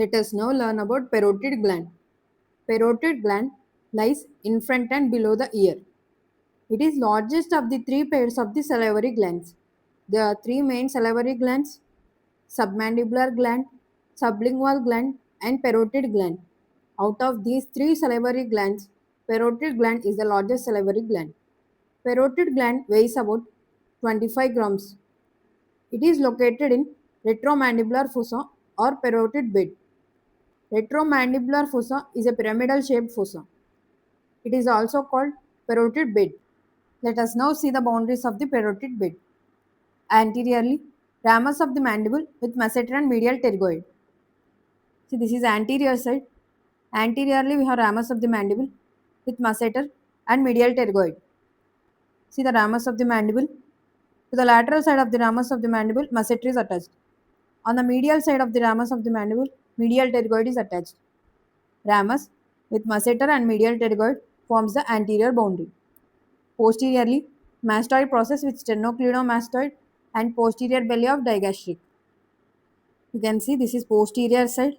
Let us now learn about parotid gland. Parotid gland lies in front and below the ear. It is largest of the three pairs of the salivary glands. There are three main salivary glands: submandibular gland, sublingual gland, and parotid gland. Out of these three salivary glands, parotid gland is the largest salivary gland. Parotid gland weighs about 25 grams. It is located in retromandibular fossa or parotid bed. Retromandibular fossa is a pyramidal shaped fossa. It is also called parotid bed. Let us now see the boundaries of the parotid bed. Anteriorly, ramus of the mandible with masseter and medial pterygoid. See, this is anterior side. Anteriorly, we have ramus of the mandible with masseter and medial pterygoid. See the ramus of the mandible. To the lateral side of the ramus of the mandible, masseter is attached. On the medial side of the ramus of the mandible, medial pterygoid is attached. Ramus with masseter and medial pterygoid forms the anterior boundary. Posteriorly, mastoid process with sternocleidomastoid and posterior belly of digastric. You can see this is posterior side.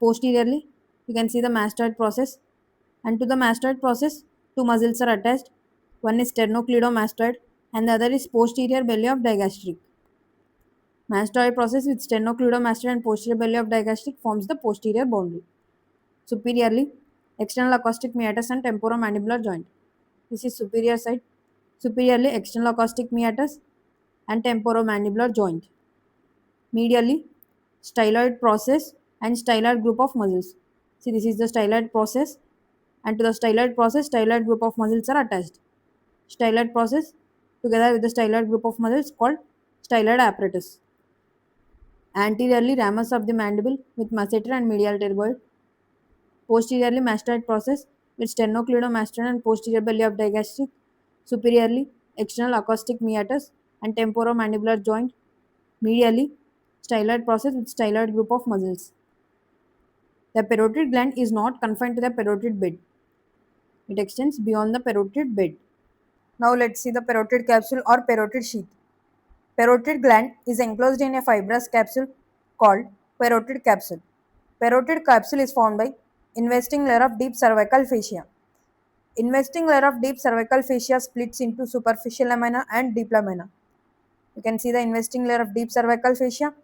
Posteriorly, you can see the mastoid process, and to the mastoid process, two muscles are attached. One is sternocleidomastoid and the other is posterior belly of digastric. Mastoid process with sternocleidomastoid and posterior belly of digastric forms the posterior boundary. Superiorly, external acoustic meatus and temporomandibular joint. This is superior side. Superiorly, external acoustic meatus and temporomandibular joint. Medially, styloid process and styloid group of muscles. See, this is the styloid process, and to the styloid process, styloid group of muscles are attached. Styloid process together with the styloid group of muscles called styloid apparatus. Anteriorly, ramus of the mandible with masseter and medial pterygoid. Posteriorly, mastoid process with sternocleidomastoid and posterior belly of digastric. Superiorly, external acoustic meatus and temporomandibular joint. Medially, styloid process with styloid group of muscles. The parotid gland is not confined to the parotid bed. It extends beyond the parotid bed. Now let's see the parotid capsule or parotid sheath. Parotid gland is enclosed in a fibrous capsule called parotid capsule. Parotid capsule is formed by investing layer of deep cervical fascia. Investing layer of deep cervical fascia splits into superficial lamina and deep lamina. You can see the investing layer of deep cervical fascia.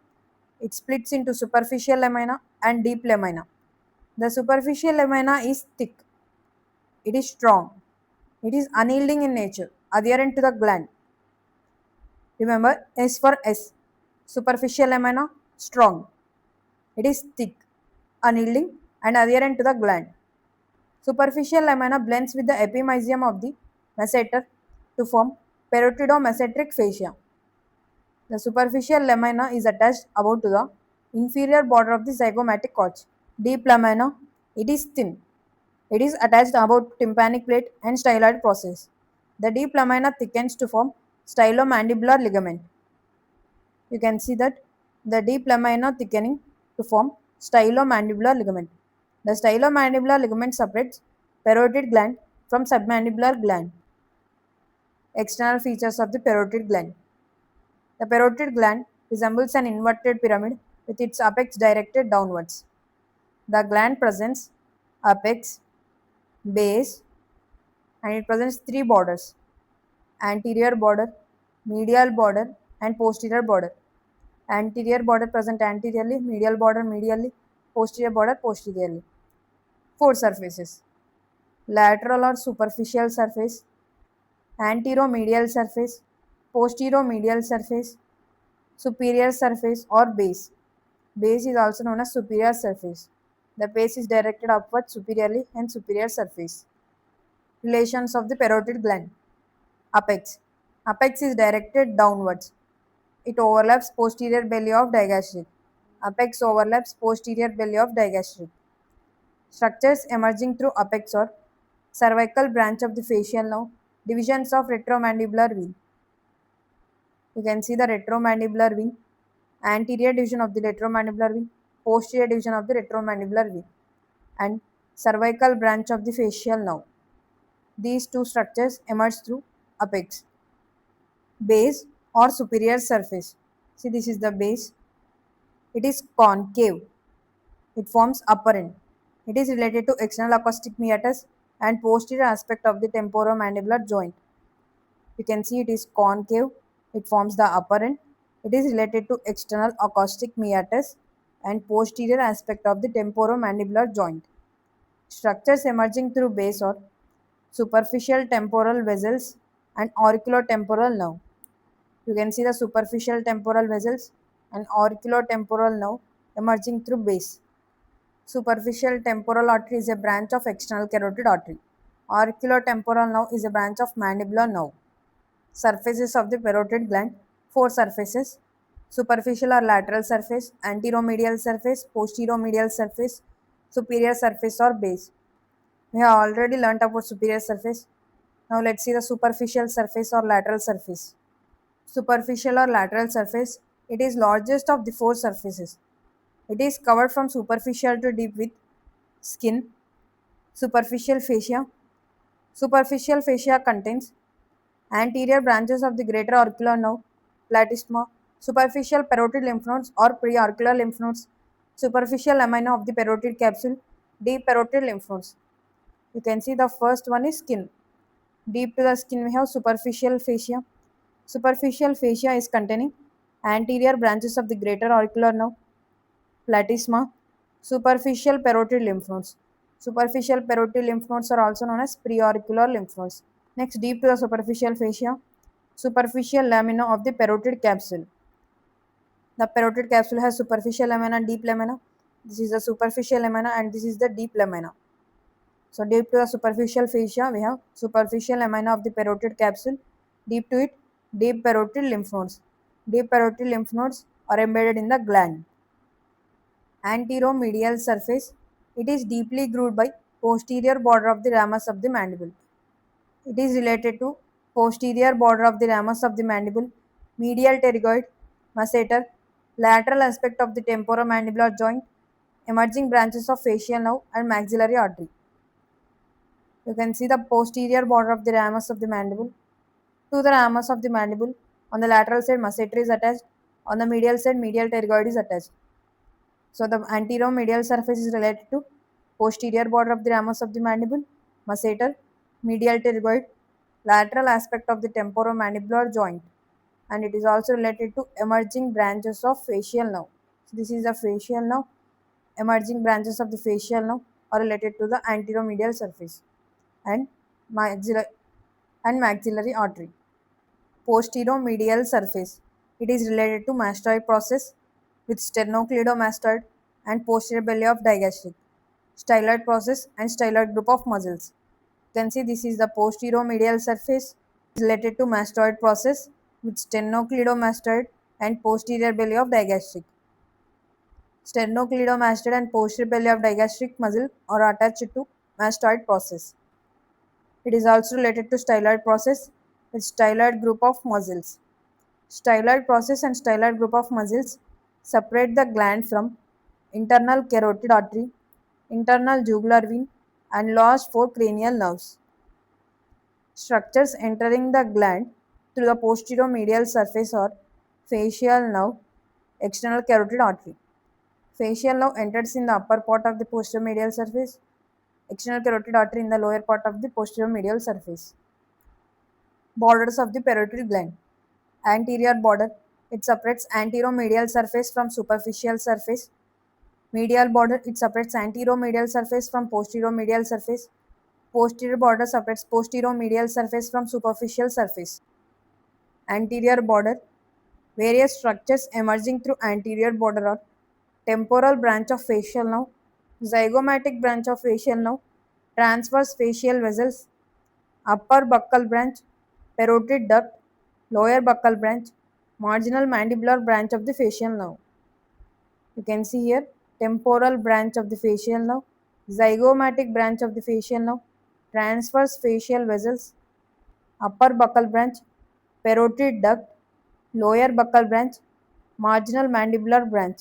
It splits into superficial lamina and deep lamina. The superficial lamina is thick. It is strong. It is unyielding in nature, adherent to the gland. Remember, S for S. Superficial lamina, strong. It is thick, unyielding, and adherent to the gland. Superficial lamina blends with the epimysium of the masseter to form perotidomasseteric fascia. The superficial lamina is attached above to the inferior border of the zygomatic arch. Deep lamina, it is thin. It is attached above tympanic plate and styloid process. The deep lamina thickens to form stylomandibular ligament. You can see that the deep lamina thickening to form stylomandibular ligament. The stylomandibular ligament separates parotid gland from submandibular gland. External features of the parotid gland. The parotid gland resembles an inverted pyramid with its apex directed downwards. The gland presents apex, base, and it presents three borders: anterior border, medial border, and posterior border. Anterior border present anteriorly, medial border medially, posterior border posteriorly. Four surfaces: lateral or superficial surface, anteromedial surface, posteromedial surface, superior surface or base. Base is also known as superior surface. The base is directed upward superiorly and superior surface. Relations of the parotid gland. Apex. Apex is directed downwards. It overlaps posterior belly of digastric. Apex overlaps posterior belly of digastric. Structures emerging through apex are cervical branch of the facial nerve, divisions of retromandibular vein. You can see the retromandibular vein, anterior division of the retromandibular vein, posterior division of the retromandibular vein, and cervical branch of the facial nerve. These two structures emerge through apex. Base or superior surface. See, this is the base. It is concave. It forms upper end. It is related to external acoustic meatus and posterior aspect of the temporomandibular joint. You can see it is concave. It forms the upper end. It is related to external acoustic meatus and posterior aspect of the temporomandibular joint. Structures emerging through base are superficial temporal vessels and auriculotemporal nerve. You can see the superficial temporal vessels and auriculotemporal nerve emerging through base. Superficial temporal artery is a branch of external carotid artery. Auriculotemporal nerve is a branch of mandibular nerve. Surfaces of the parotid gland, four surfaces: superficial or lateral surface, anteromedial surface, posteromedial surface, superior surface or base. We have already learnt about superior surface. Now let's see the superficial surface or lateral surface. Superficial or lateral surface, it is largest of the four surfaces. It is covered from superficial to deep with skin. Superficial fascia. Superficial fascia contains anterior branches of the greater auricular nerve, platysma, superficial parotid lymph nodes or preauricular lymph nodes, superficial lamina of the parotid capsule, deep parotid lymph nodes. You can see the first one is skin. Deep to the skin we have superficial fascia. Superficial fascia is containing anterior branches of the greater auricular nerve, platysma, superficial parotid lymph nodes. Superficial parotid lymph nodes are also known as preauricular lymph nodes. Next, deep to the superficial fascia, superficial lamina of the parotid capsule. The parotid capsule has superficial lamina and deep lamina. This is the superficial lamina and this is the deep lamina. So deep to the superficial fascia, we have superficial lamina of the parotid capsule. Deep to it, deep parotid lymph nodes. Deep parotid lymph nodes are embedded in the gland. Anteromedial surface, it is deeply grooved by posterior border of the ramus of the mandible. It is related to posterior border of the ramus of the mandible, medial pterygoid, masseter, lateral aspect of the temporomandibular joint, emerging branches of facial nerve and maxillary artery. You can see the posterior border of the ramus of the mandible. To the ramus of the mandible, on the lateral side masseter is attached, on the medial side medial pterygoid is attached. So the anteromedial surface is related to posterior border of the ramus of the mandible, masseter, medial pterygoid, lateral aspect of the temporomandibular joint, and it is also related to emerging branches of facial nerve. So this is the facial nerve. Emerging branches of the facial nerve are related to the anteromedial surface and maxillary artery. Posteromedial surface. It is related to mastoid process with sternocleidomastoid and posterior belly of digastric, styloid process and styloid group of muscles. You can see this is the posteromedial surface related to mastoid process with sternocleidomastoid and posterior belly of digastric. Sternocleidomastoid and posterior belly of digastric muscle are attached to mastoid process. It is also related to styloid process with styloid group of muscles. Styloid process and styloid group of muscles separate the gland from internal carotid artery, internal jugular vein, and last four cranial nerves. Structures entering the gland through the posteromedial surface are facial nerve, external carotid artery. Facial nerve enters in the upper part of the posteromedial surface, external carotid artery in the lower part of the posteromedial surface. Borders of the parotid gland. Anterior border, it separates anteromedial surface from superficial surface. Medial border, it separates anteromedial surface from posteromedial surface. Posterior border separates posteromedial surface from superficial surface. Anterior border, various structures emerging through anterior border are temporal branch of facial nerve, zygomatic branch of facial nerve, transverse facial vessels, upper buccal branch, parotid duct, lower buccal branch, marginal mandibular branch of the facial nerve. You can see here temporal branch of the facial nerve, zygomatic branch of the facial nerve, transverse facial vessels, upper buccal branch, parotid duct, lower buccal branch, marginal mandibular branch.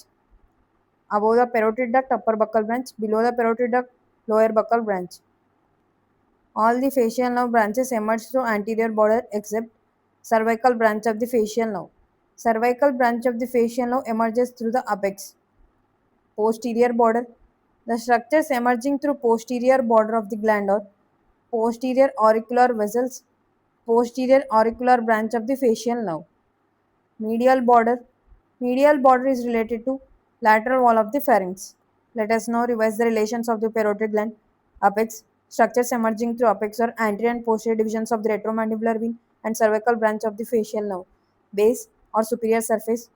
Above the parotid duct, upper buccal branch, below the parotid duct, lower buccal branch. All the facial nerve branches emerge through anterior border except cervical branch of the facial nerve. Cervical branch of the facial nerve emerges through the apex. Posterior border. The structures emerging through posterior border of the gland are posterior auricular vessels, posterior auricular branch of the facial nerve. Medial border. Medial border is related to lateral wall of the pharynx. Let us now revise the relations of the parotid gland. Apex. Structures emerging through apex or anterior and posterior divisions of the retromandibular vein and cervical branch of the facial nerve. Base or superior surface.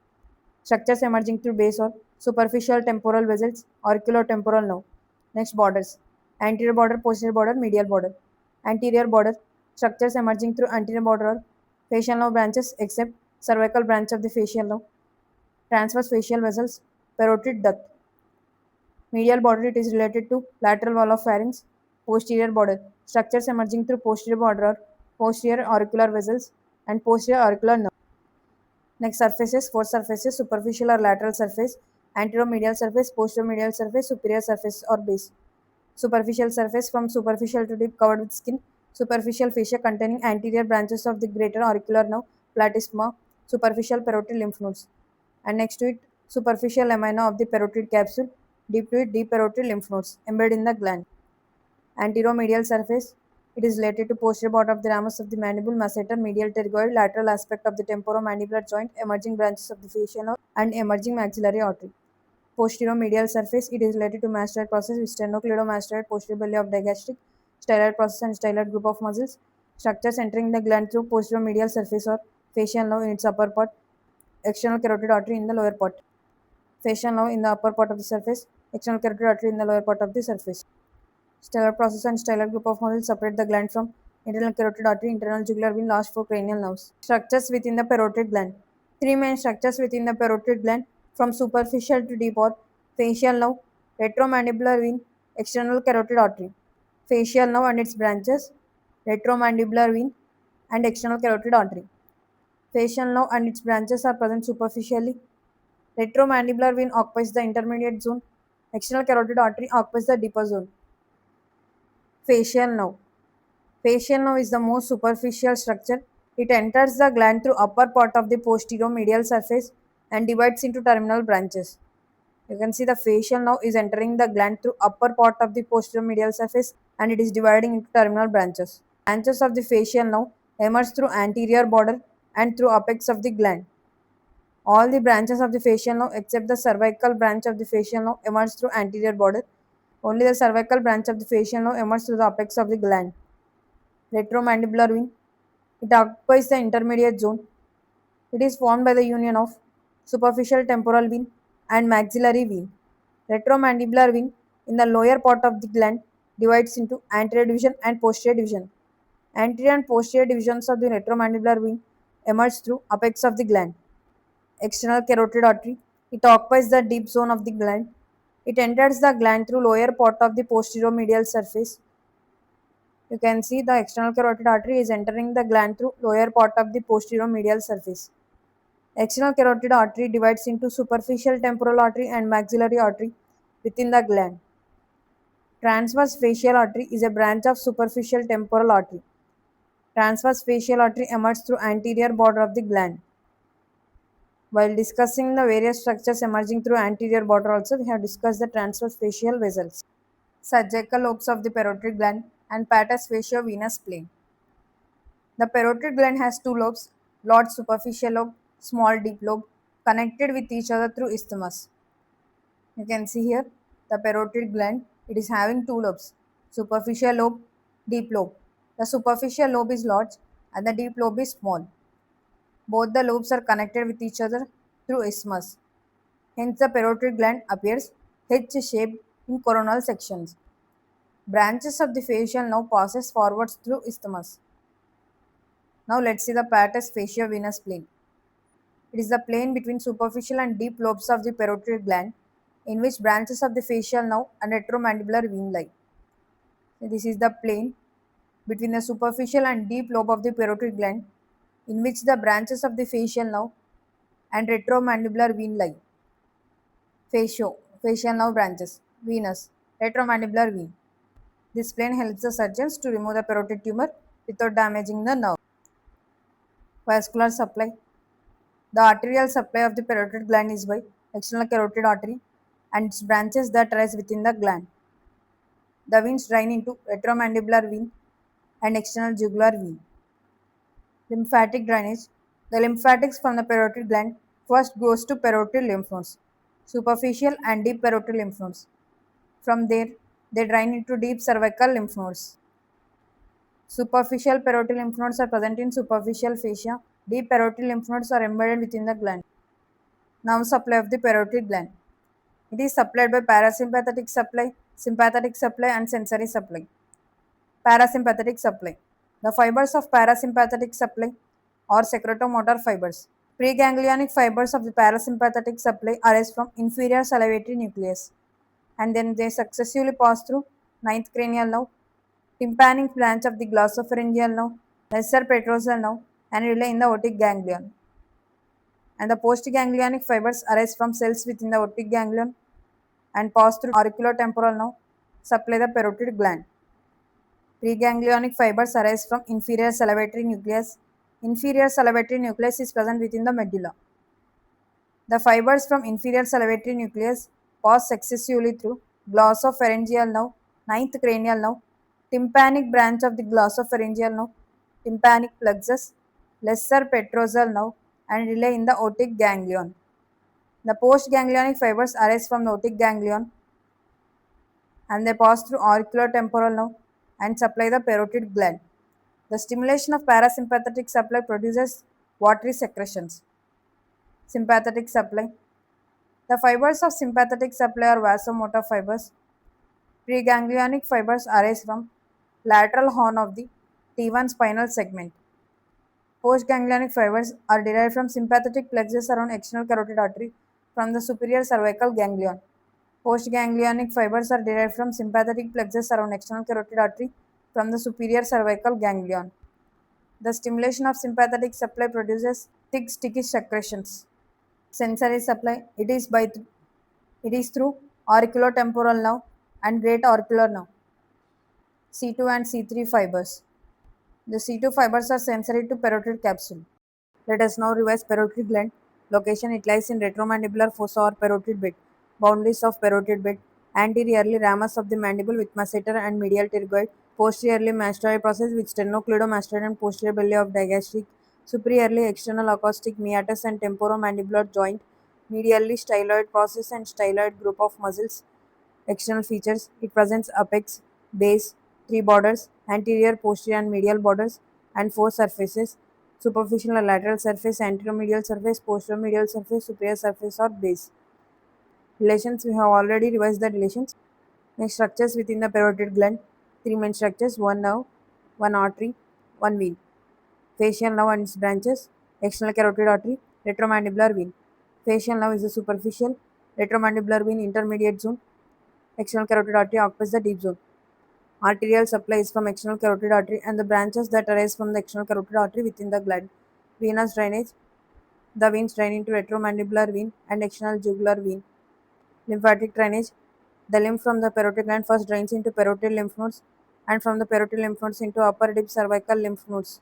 Structures emerging through base or superficial temporal vessels, auriculotemporal nerve. Next, borders. Anterior border, posterior border, medial border. Anterior border. Structures emerging through anterior border or facial nerve branches except cervical branch of the facial nerve. Transverse facial vessels, parotid duct. Medial border, it is related to lateral wall of pharynx. Posterior border. Structures emerging through posterior border or posterior auricular vessels and posterior auricular nerve. Next, surfaces, four surfaces, superficial or lateral surface, anteromedial surface, posteromedial surface, superior surface or base. Superficial surface, from superficial to deep, covered with skin. Superficial fascia containing anterior branches of the greater auricular nerve, platysma, superficial parotid lymph nodes. And next to it, superficial lamina of the parotid capsule, deep to it, deep parotid lymph nodes embedded in the gland. Anteromedial surface, it is related to posterior border of the ramus of the mandible, masseter, medial pterygoid, lateral aspect of the temporomandibular joint, emerging branches of the facial nerve, and emerging maxillary artery. Posteromedial surface, it is related to mastoid process with sternocleidomastoid, posterior belly of digastric, styloid process and styloid group of muscles. Structures entering the gland through posteromedial surface or facial nerve in its upper part, external carotid artery in the lower part. Facial nerve in the upper part of the surface, external carotid artery in the lower part of the surface. Stellar process and stellar group of muscles separate the gland from internal carotid artery, internal jugular vein, last four cranial nerves. Structures within the parotid gland. Three main structures within the parotid gland, from superficial to deep or facial nerve, retromandibular vein, external carotid artery. Facial nerve and its branches, retromandibular vein, and external carotid artery. Facial nerve and its branches are present superficially. Retromandibular vein occupies the intermediate zone. External carotid artery occupies the deeper zone. Facial nerve. Facial nerve is the most superficial structure. It enters the gland through upper part of the posterior-medial surface and divides into terminal branches. You can see the facial nerve is entering the gland through upper part of the posterior-medial surface and it is dividing into terminal branches. Branches of the facial nerve emerge through anterior border and through apex of the gland. All the branches of the facial nerve except the cervical branch of the facial nerve emerge through anterior border. Only the cervical branch of the facial nerve emerges through the apex of the gland. Retromandibular vein. It occupies the intermediate zone. It is formed by the union of superficial temporal vein and maxillary vein. Retromandibular vein in the lower part of the gland divides into anterior division and posterior division. Anterior and posterior divisions of the retromandibular vein emerge through apex of the gland. External carotid artery. It occupies the deep zone of the gland. It enters the gland through lower part of the posterior medial surface. You can see the external carotid artery is entering the gland through lower part of the posterior medial surface. External carotid artery divides into superficial temporal artery and maxillary artery within the gland. Transverse facial artery is a branch of superficial temporal artery. Transverse facial artery emerges through anterior border of the gland. While discussing the various structures emerging through anterior border also, we have discussed the transverse facial vessels, surgical lobes of the parotid gland, and pars facio-venous plane. The parotid gland has two lobes, large superficial lobe, small deep lobe, connected with each other through isthmus. You can see here the parotid gland, it is having two lobes, superficial lobe, deep lobe. The superficial lobe is large and the deep lobe is small. Both the lobes are connected with each other through isthmus. Hence, the parotid gland appears H-shaped in coronal sections. Branches of the facial nerve passes forwards through isthmus. Now let's see the pars facio-venous plane. It is the plane between superficial and deep lobes of the parotid gland, in which branches of the facial nerve and retromandibular vein lie. This is the plane between the superficial and deep lobe of the parotid gland, in which the branches of the facial nerve and retromandibular vein lie. Facial nerve branches, venous, retromandibular vein. This plane helps the surgeons to remove the parotid tumor without damaging the nerve. Vascular supply. The arterial supply of the parotid gland is by external carotid artery and its branches that rise within the gland. The veins drain into retromandibular vein and external jugular vein. Lymphatic drainage. The lymphatics from the parotid gland first goes to parotid lymph nodes, superficial and deep parotid lymph nodes. From there, they drain into deep cervical lymph nodes. Superficial parotid lymph nodes are present in superficial fascia. Deep parotid lymph nodes are embedded within the gland. Nerve supply of the parotid gland. It is supplied by parasympathetic supply, sympathetic supply, and sensory supply. Parasympathetic supply. The fibers of parasympathetic supply are secretomotor fibers. Preganglionic fibers of the parasympathetic supply arise from inferior salivatory nucleus, and then they successively pass through ninth cranial nerve, tympanic branch of the glossopharyngeal nerve, lesser petrosal nerve, and relay in the otic ganglion. And the postganglionic fibers arise from cells within the otic ganglion and pass through auriculotemporal nerve, supply the parotid gland. Preganglionic fibers arise from inferior salivatory nucleus. Inferior salivatory nucleus is present within the medulla. The fibers from inferior salivatory nucleus pass successively through glossopharyngeal nerve, ninth cranial nerve, tympanic branch of the glossopharyngeal nerve, tympanic plexus, lesser petrosal nerve, and relay in the otic ganglion. The postganglionic fibers arise from the otic ganglion and they pass through auriculotemporal nerve and supply the parotid gland. The stimulation of parasympathetic supply produces watery secretions. Sympathetic supply. The fibers of sympathetic supply are vasomotor fibers. Preganglionic fibers arise from lateral horn of the T1 spinal segment. Postganglionic fibers are derived from sympathetic plexus around external carotid artery from the superior cervical ganglion. Postganglionic fibers are derived from sympathetic plexus around external carotid artery from the superior cervical ganglion. The stimulation of sympathetic supply produces thick sticky secretions. Sensory supply. It is through auriculotemporal nerve and great auricular nerve. C2 and C3 fibers. The C2 fibers are sensory to parotid capsule. Let us now revise parotid gland. Location. It lies in retromandibular fossa or parotid bed. Boundaries of parotid bed. Anteriorly ramus of the mandible with masseter and medial pterygoid. Posteriorly mastoid process with sternocleidomastoid and posterior belly of digastric. Superiorly external acoustic meatus and temporomandibular joint. Medially styloid process and styloid group of muscles. External features. It presents apex, base, three borders, anterior, posterior and medial borders, and four surfaces. Superficial or lateral surface, anteromedial surface, posteromedial surface, superior surface or base. Relations. We have already revised the relations. Next, structures within the parotid gland. Three main structures: one nerve, one artery, one vein. Facial nerve and its branches. External carotid artery, retromandibular vein. Facial nerve is the superficial, retromandibular vein intermediate zone. External carotid artery occupies the deep zone. Arterial supply is from external carotid artery and the branches that arise from the external carotid artery within the gland. Venous drainage. The veins drain into retromandibular vein and external jugular vein. Lymphatic drainage. The lymph from the parotid gland first drains into parotid lymph nodes and from the parotid lymph nodes into upper deep cervical lymph nodes.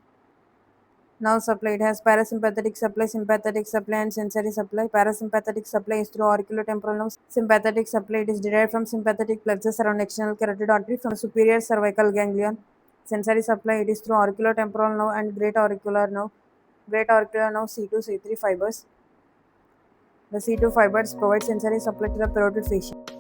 Nerve supply. It has parasympathetic supply, sympathetic supply, and sensory supply. Parasympathetic supply is through auriculotemporal nerve. Sympathetic supply. It is derived from sympathetic plexus around external carotid artery from the superior cervical ganglion. Sensory supply. It is through auriculotemporal nerve and great auricular nerve. Great auricular nerve C2, C3 fibers. The C2 fibers provide sensory supply to the parotid fascia.